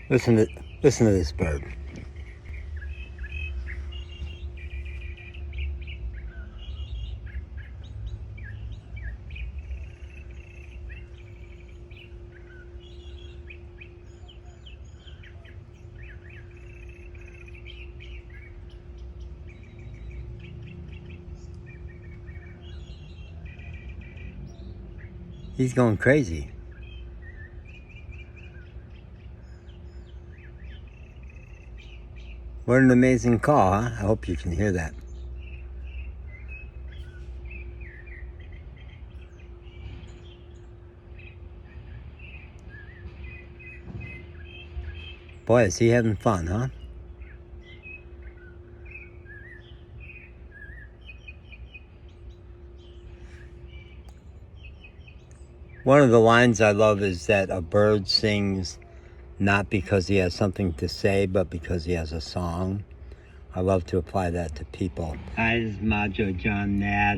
Listen to this bird. He's going crazy. What an amazing call, huh? I hope you can hear that. Boy, is he having fun, huh? One of the lines I love is that a bird sings not because he has something to say, but because he has a song. I love to apply that to people. Hi, this is Macho John Nad.